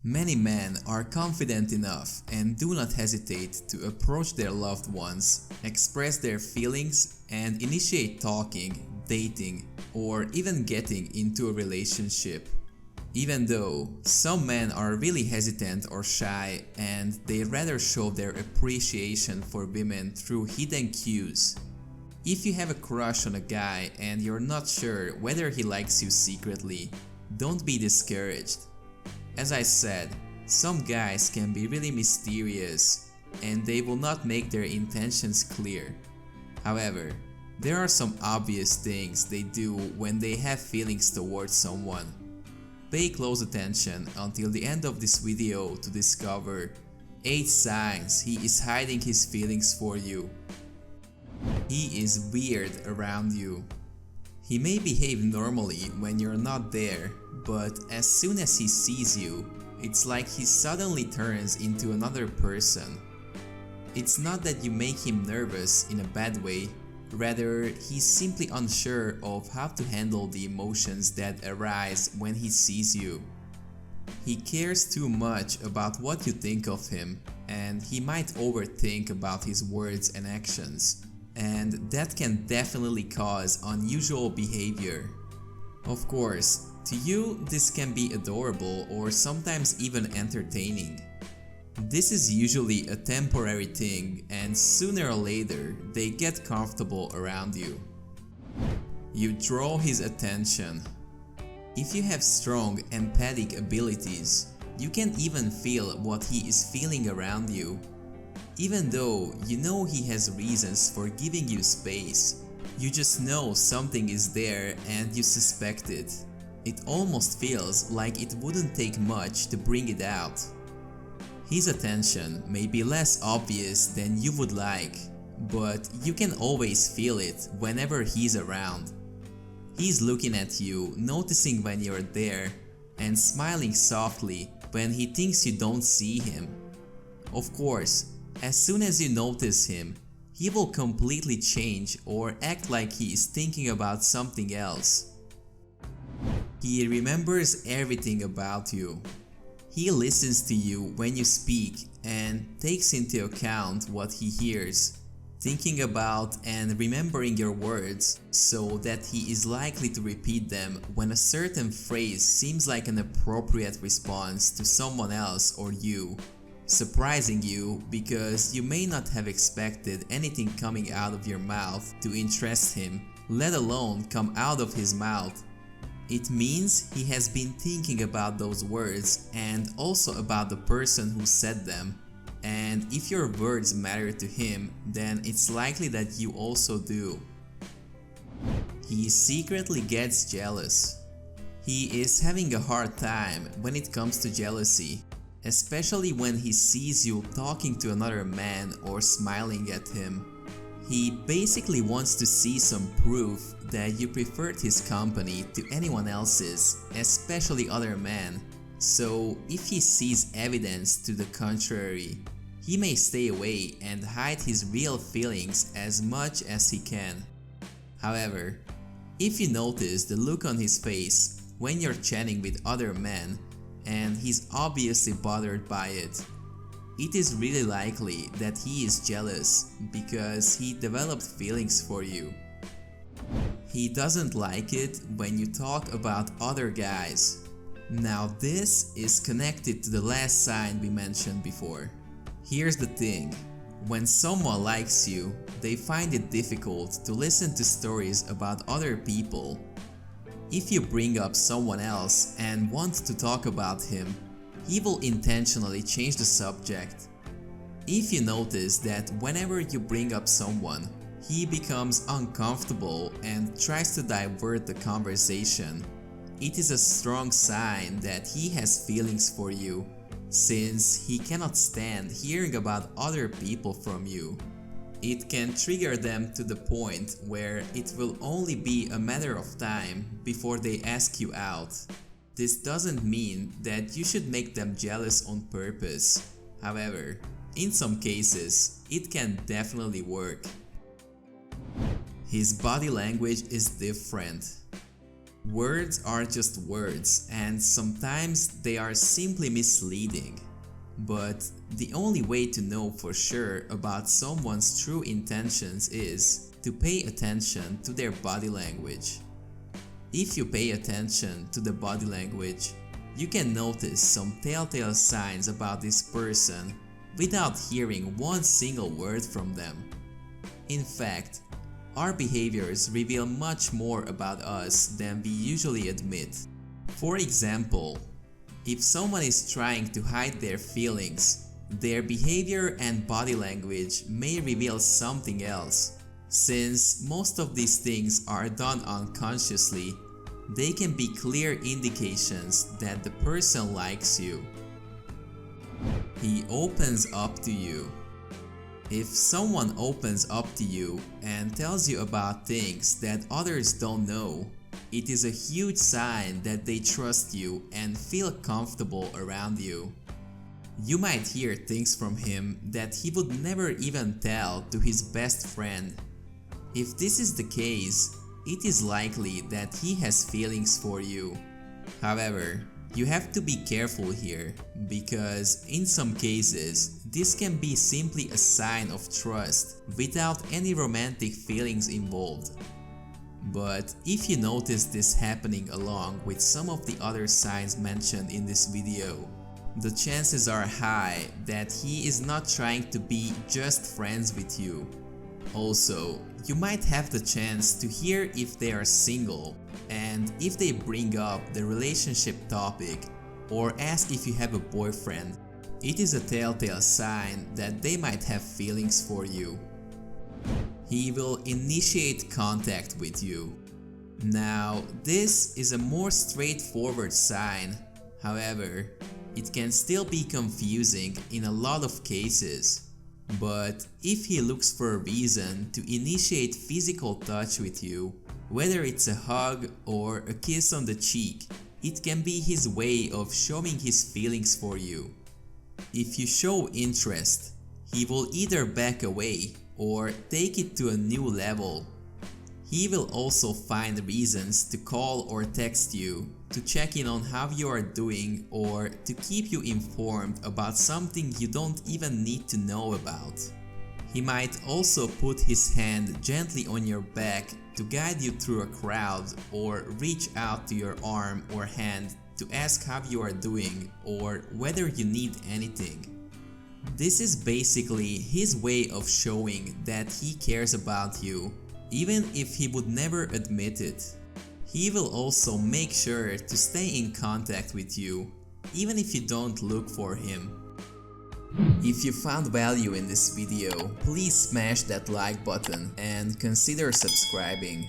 Many men are confident enough and do not hesitate to approach their loved ones, express their feelings, and initiate talking, dating, or even getting into a relationship. Even though some men are really hesitant or shy and they rather show their appreciation for women through hidden cues. If you have a crush on a guy and you're not sure whether he likes you secretly, don't be discouraged. As I said, some guys can be really mysterious and they will not make their intentions clear. However, there are some obvious things they do when they have feelings towards someone. Pay close attention until the end of this video to discover 8 signs he is hiding his feelings for you. He is weird around you. He may behave normally when you're not there, but as soon as he sees you, it's like he suddenly turns into another person. It's not that you make him nervous in a bad way, rather he's simply unsure of how to handle the emotions that arise when he sees you. He cares too much about what you think of him, and he might overthink about his words and actions. And that can definitely cause unusual behavior. Of course, to you this can be adorable or sometimes even entertaining. This is usually a temporary thing and sooner or later they get comfortable around you. You draw his attention. If you have strong empathic abilities, you can even feel what he is feeling around you. Even though you know he has reasons for giving you space, you just know something is there and you suspect it. It almost feels like it wouldn't take much to bring it out. His attention may be less obvious than you would like, but you can always feel it whenever he's around. He's looking at you, noticing when you're there, and smiling softly when he thinks you don't see him. Of course, as soon as you notice him, he will completely change or act like he is thinking about something else. He remembers everything about you. He listens to you when you speak and takes into account what he hears, thinking about and remembering your words so that he is likely to repeat them when a certain phrase seems like an appropriate response to someone else or you. Surprising you because you may not have expected anything coming out of your mouth to interest him, let alone come out of his mouth. It means he has been thinking about those words and also about the person who said them. And if your words matter to him, then it's likely that you also do. He secretly gets jealous. He is having a hard time when it comes to jealousy, especially when he sees you talking to another man or smiling at him. He basically wants to see some proof that you preferred his company to anyone else's, especially other men. So if he sees evidence to the contrary, he may stay away and hide his real feelings as much as he can. However, if you notice the look on his face when you're chatting with other men, and he's obviously bothered by it, it is really likely that he is jealous because he developed feelings for you. He doesn't like it when you talk about other guys. Now this is connected to the last sign we mentioned before. Here's the thing, when someone likes you, they find it difficult to listen to stories about other people. If you bring up someone else and want to talk about him, he will intentionally change the subject. If you notice that whenever you bring up someone, he becomes uncomfortable and tries to divert the conversation, it is a strong sign that he has feelings for you, since he cannot stand hearing about other people from you. It can trigger them to the point where it will only be a matter of time before they ask you out. This doesn't mean that you should make them jealous on purpose. However, in some cases, it can definitely work. His body language is different. Words are just words, and sometimes they are simply misleading. But the only way to know for sure about someone's true intentions is to pay attention to their body language. If you pay attention to the body language, you can notice some telltale signs about this person without hearing one single word from them. In fact, our behaviors reveal much more about us than we usually admit. For example, if someone is trying to hide their feelings, their behavior and body language may reveal something else. Since most of these things are done unconsciously, they can be clear indications that the person likes you. He opens up to you. If someone opens up to you and tells you about things that others don't know, it is a huge sign that they trust you and feel comfortable around you. You might hear things from him that he would never even tell to his best friend. If this is the case, it is likely that he has feelings for you. However, you have to be careful here, because in some cases, this can be simply a sign of trust without any romantic feelings involved. But if you notice this happening along with some of the other signs mentioned in this video, the chances are high that he is not trying to be just friends with you. Also, you might have the chance to hear if they are single, and if they bring up the relationship topic or ask if you have a boyfriend, it is a telltale sign that they might have feelings for you. He will initiate contact with you. Now, this is a more straightforward sign. However, it can still be confusing in a lot of cases. But if he looks for a reason to initiate physical touch with you, whether it's a hug or a kiss on the cheek, it can be his way of showing his feelings for you. If you show interest, he will either back away or take it to a new level. He will also find reasons to call or text you to check in on how you are doing or to keep you informed about something you don't even need to know about. He might also put his hand gently on your back to guide you through a crowd, or reach out to your arm or hand to ask how you are doing or whether you need anything. This is basically his way of showing that he cares about you, even if he would never admit it. He will also make sure to stay in contact with you, even if you don't look for him. If you found value in this video, please smash that like button and consider subscribing.